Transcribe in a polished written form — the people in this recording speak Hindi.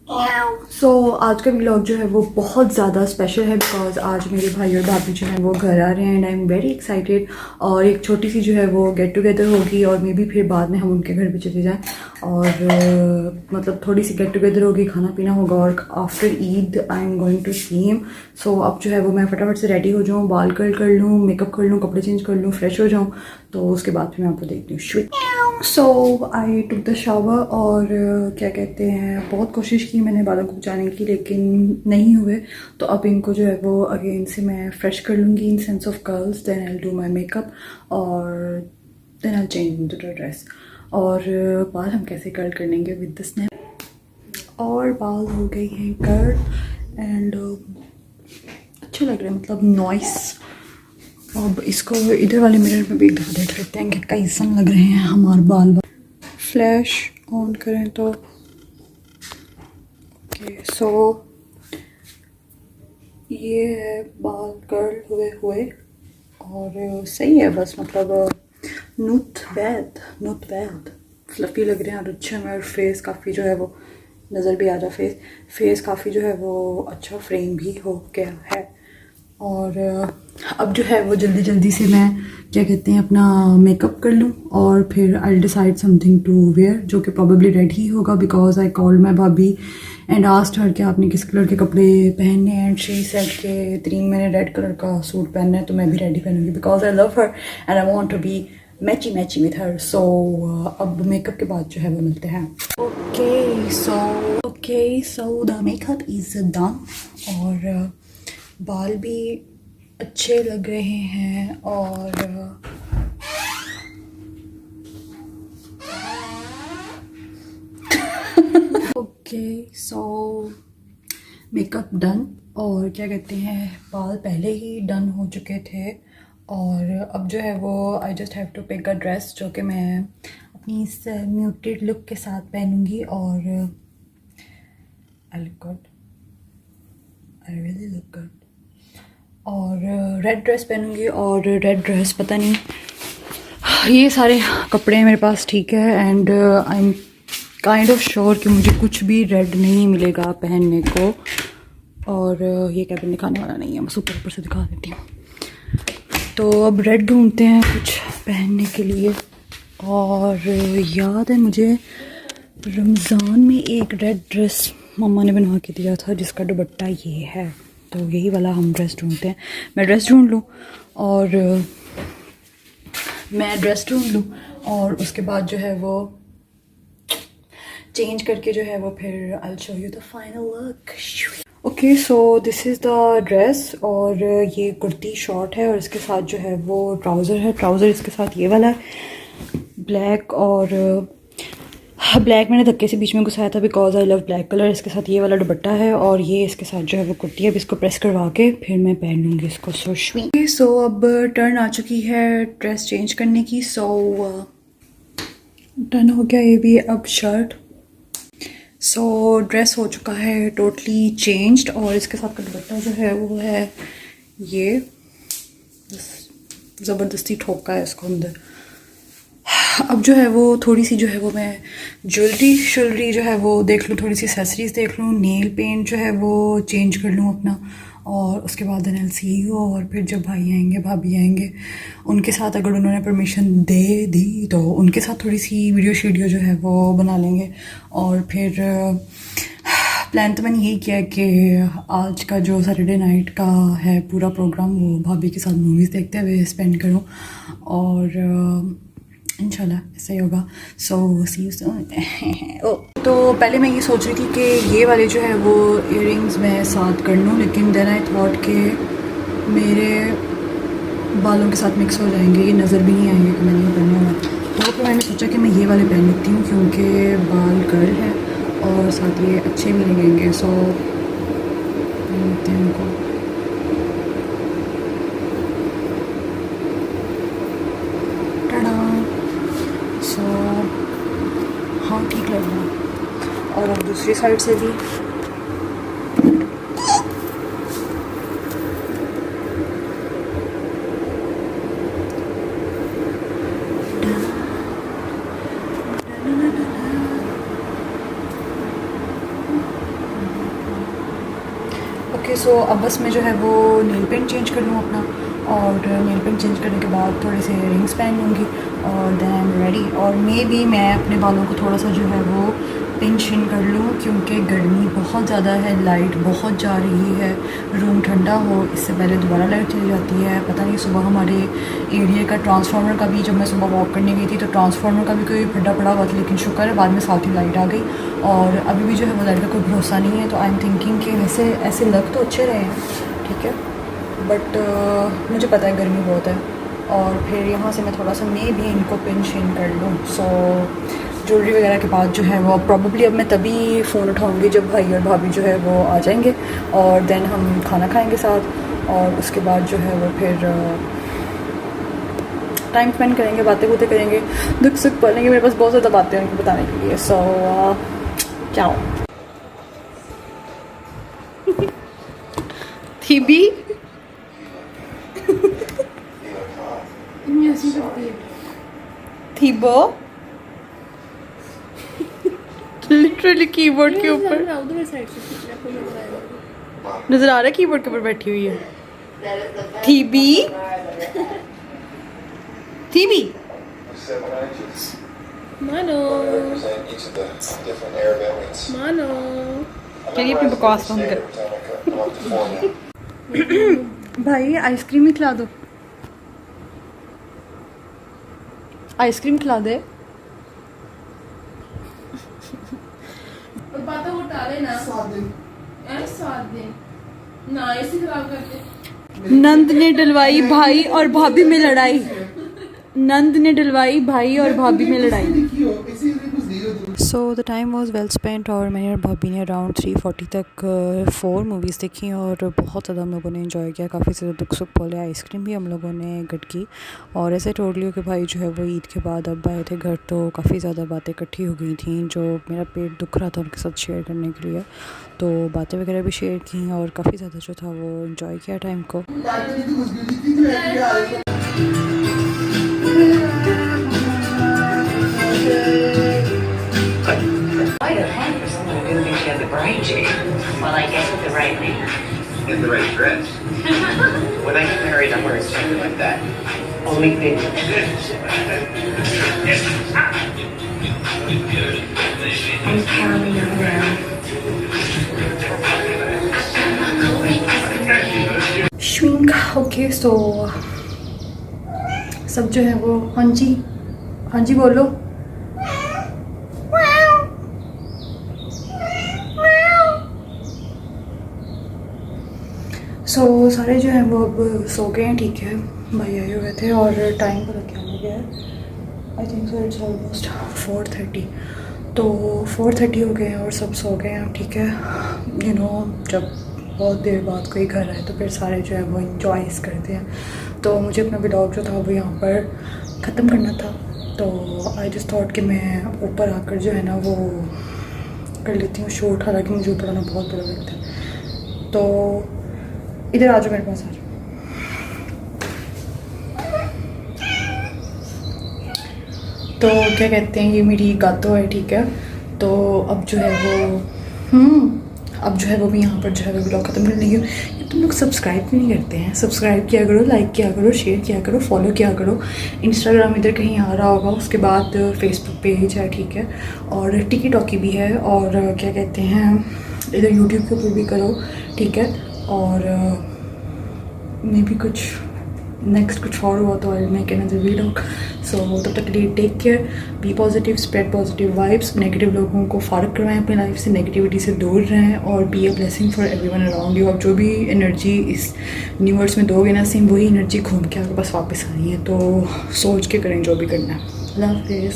आज का व्लॉग जो है वो बहुत ज़्यादा स्पेशल है बिकॉज आज मेरे भाई और भाभी जो है वो घर आ रहे हैं and I am very excited. और एक छोटी सी जो है वो गेट टुगेदर होगी और मे बी फिर बाद में हम उनके घर भी चले जाएं और मतलब थोड़ी सी गेट टुगेदर होगी, खाना पीना होगा और after Eid I am going to see him. So अब जो है वो मैं फटाफट से रेडी हो जाऊँ, बाल कर्ल कर लूँ, मेकअप कर लूँ, कपड़े चेंज कर लूँ, फ्रेश हो जाऊँ, तो उसके बाद फिर मैं आपको देखती हूँ। सो आई टुक द शावर और क्या कहते हैं, बहुत कोशिश की मैंने बालों को बचाने की लेकिन नहीं हुए। तो अब इनको जो है वो अगेन से मैं फ्रेश कर लूँगी in sense of curls, then I do my makeup और then I change in the dress. और बाल हम कैसे कर्ल कर लेंगे विद द स्नैप। और बाल हो गए हैं कर्ल एंड अच्छे लग रहे हैं, मतलब नॉइस। अब इसको इधर वाले मिरर में भी एक दफ़ा देख लेते हैं कि कैसन लग रहे हैं हमारे बाल। फ्लैश ऑन करें तो ओके। सो ये है बाल कर्ल हुए हुए और सही है, बस मतलब नॉट बैड फ्लफी लग रहे हैं और अच्छे में। और फेस काफ़ी जो है वो नज़र भी आ रहा, फेस काफ़ी जो है वो अच्छा फ्रेम भी हो गया है। और अब जो है वो जल्दी जल्दी से मैं क्या कहते हैं अपना मेकअप कर लूँ और फिर I decide something to wear, जो कि प्रोबेबली रेड ही होगा बिकॉज आई कॉल्ड माई भाभी एंड आस्क्ड हर कि आपने किस कलर के कपड़े पहनने हैं एंड शी सेड के त्रीन मैंने रेड कलर का सूट पहनना है, तो मैं भी रेड ही पहनूंगी because I love her and I want to be matchy with her. So अब मेकअप के बाद जो है वो मिलते हैं। Okay so the makeup is done और बाल भी अच्छे लग रहे हैं और ओके सो मेकअप डन और क्या कहते हैं बाल पहले ही डन हो चुके थे। और अब जो है वो I just have to pick a dress जो कि मैं अपनी इस म्यूटेड लुक के साथ पहनूंगी और I look good, I really look good. और रेड ड्रेस पहनूंगी और रेड ड्रेस पता नहीं, ये सारे कपड़े मेरे पास ठीक है and I am kind of sure कि मुझे कुछ भी रेड नहीं मिलेगा पहनने को। और ये कैबिन दिखाने वाला नहीं है, मैं ऊपर से दिखा देती हूँ। तो अब रेड ढूंढते हैं कुछ पहनने के लिए। और याद है मुझे रमज़ान में एक रेड ड्रेस मम्मा ने बनवा के दिया था जिसका दुपट्टा ये है, तो यही वाला हम ड्रेस ढूंढते हैं। मैं ड्रेस ढूंढ लूँ और उसके बाद जो है वो चेंज करके जो है वो फिर I will show you the final look. Okay so this is the dress और ये कुर्ती शॉर्ट है और इसके साथ जो है वो ट्राउज़र है। ट्राउज़र इसके साथ ये वाला है ब्लैक और ब्लैक मैंने धक्के से बीच में घुसाया था because I love black colour. इसके साथ ये वाला दुपट्टा है और ये इसके साथ जो है वो कुर्ती है। अब इसको प्रेस करवा के फिर मैं पहन लूँगी इसको। सो अब टर्न आ चुकी है ड्रेस चेंज करने की। सो डन हो गया ये भी। अब शर्ट। सो ड्रेस हो चुका है टोटली चेंज्ड और इसके साथ का दुपट्टा जो है वो है ये, ज़बरदस्ती ठोका है इसको अंदर। अब जो है वो थोड़ी सी जो है वो मैं ज्वेलरी जो है वो देख लूँ, थोड़ी सी एक्सेसरीज देख लूँ, नेल पेंट जो है वो चेंज कर लूँ अपना और उसके बाद एन एल सी यू। और फिर जब भाई आएंगे भाभी आएंगे उनके साथ अगर उन्होंने परमिशन दे दी तो उनके साथ थोड़ी सी वीडियो शीडियो जो है वो बना लेंगे। और फिर प्लान तो मैंने यही किया कि आज का जो सैटरडे नाइट का है पूरा प्रोग्राम वो भाभी के साथ मूवीज़ देखते हुए स्पेंड करूँ और इंशाल्लाह ऐसा ही होगा। सो सी यू सून। तो पहले मैं ये सोच रही थी कि ये वाले जो है वो इयररिंग्स मैं साथ कर लूँ, लेकिन देन आई थॉट कि मेरे बालों के साथ मिक्स हो जाएंगे, ये नज़र भी नहीं आएंगे कि मैंने ये पहना हुआ। तो फिर मैंने सोचा कि मैं ये वाले पहन लेती हूँ क्योंकि बाल कर्ल है और साथ ये अच्छे भी लगेंगे। सो पहन लेते हैं उनको। सो हाँ ठीक लग रहा है। और अब दूसरी साइड से भी ओके सो अब बस मैं जो है वो नेल पेंट चेंज कर लूँ अपना, और नेल पेंट चेंज करने के बाद थोड़े से रिंग्स पहन लूँगी और देन आई एम रेडी। और मे बी मैं अपने बालों को थोड़ा सा जो है वो पिन शिन कर लूँ, क्योंकि गर्मी बहुत ज़्यादा है, लाइट बहुत जा रही है, रूम ठंडा हो इससे पहले दोबारा लाइट चली जाती है। पता नहीं सुबह हमारे एरिया का ट्रांसफार्मर का भी, जब मैं सुबह वॉक करने गई थी तो ट्रांसफार्मर का भी कोई फटा पड़ा हुआ था, लेकिन शुक्र है बाद में साथ ही लाइट आ गई। और अभी भी जो है वो लाइट का कोई भरोसा नहीं है। तो आई एम थिंकिंग कि वैसे ऐसे लग तो अच्छे रहे हैं, ठीक है, बट मुझे पता है गर्मी बहुत है। और फिर यहाँ से मैं थोड़ा सा मे भी इनको पिन शिन कर लूँ। सो ज्वेलरी वगैरह के बाद जो है वो प्रॉब्ली अब मैं तभी फ़ोन उठाऊँगी जब भाई और भाभी जो है वो आ जाएंगे, और देन हम खाना खाएंगे साथ, और उसके बाद जो है वो फिर टाइम स्पेंड करेंगे, बातें बूतें करेंगे, दुख सुख पढ़ेंगे। मेरे पास बहुत ज़्यादा बातें हैं उनको बताने के लिए। सो क्या थीबी थीबो लिटरली कीबोर्ड के ऊपर नजर आ रहा है, कीबोर्ड के ऊपर बैठी हुई है। थीबी थीबी मानो मानो चलिए अपनी बकवास बंद कर। भाई आइसक्रीम ही खिला दो, आइसक्रीम खिला दे। और बात वो टाले ना 7 दिन ना ऐसे खराब करते। नंद ने डलवाई भाई और भाभी में लड़ाई, नंद ने डलवाई भाई और भाभी में लड़ाई। So the time was well spent, और मैंने और भाभी ने अराउंड 3:40 तक 4 मूवीज़ देखी, और बहुत ज़्यादा हम लोगों ने एंजॉय किया, काफ़ी ज़्यादा दुख सुख बोले, आइसक्रीम भी हम लोगों ने गट की। और ऐसे टोट लियो कि भाई जो है वो ईद के बाद अब आए थे घर, तो काफ़ी ज़्यादा बातें इकट्ठी हो गई थी जो मेरा पेट दुख रहा था उनके साथ शेयर करने के लिए। तो बातें वगैरह भी शेयर की, और काफ़ी ज़्यादा जो था वो इन्जॉय किया टाइम को। Quite a fun for someone who didn't think she had the bride shape. Well, I guess with the right man. In the right dress. When I get married, I'm wearing something like that. Only thing. I'm carrying her around. श्विंग ओके। सो सब जो है वो हाँ जी बोलो। सो सारे जो हैं वो अब सो गए हैं, ठीक है, भाई आए हुए थे, और टाइम पता क्या हो गया है, I think so it's almost 4:30। तो 4:30 हो गए हैं और सब सो गए हैं, ठीक है। यू नो जब बहुत देर बाद कोई घर आए तो फिर सारे जो है वो इंजॉयस करते हैं। तो मुझे अपना व्लॉग जो था वो यहाँ पर ख़त्म करना था, तो आई जस्ट थॉट कि मैं ऊपर आकर जो है ना वो कर लेती हूँ शूट, हालांकि मुझे ऊपर आना बहुत बुरा लगता है। तो इधर आ जाओ मेरे पास, आ जाओ। तो क्या कहते हैं, ये मेरी गातो है, ठीक है। तो अब जो है वो अब जो है वो भी यहाँ पर जो है वो ब्लॉग ख़त्म कर लेंगे। ये तुम लोग सब्सक्राइब भी नहीं करते हैं, सब्सक्राइब किया करो, लाइक किया करो, शेयर किया करो, फॉलो किया करो। इंस्टाग्राम इधर कहीं आ रहा होगा, उसके बाद फेसबुक पेज है, ठीक है, और टिकी टॉकी भी है, और क्या कहते हैं इधर यूट्यूब के ऊपर भी करो, ठीक है। और मे भी कुछ नेक्स्ट कुछ और हुआ तो I make another video. So तब तक के लिए take care, be positive, spread positive vibes, negative लोगों को फारग करवाएं अपनी लाइफ से, नेगेटिविटी से दूर रहें, और be a blessing for everyone around you. अब जो भी एनर्जी इस यूनिवर्स में दोगे ना, सेम वही एनर्जी घूम के आपके पास वापस आनी है। तो सोच के करें जो भी करना है। अल्लाह हाफिज़।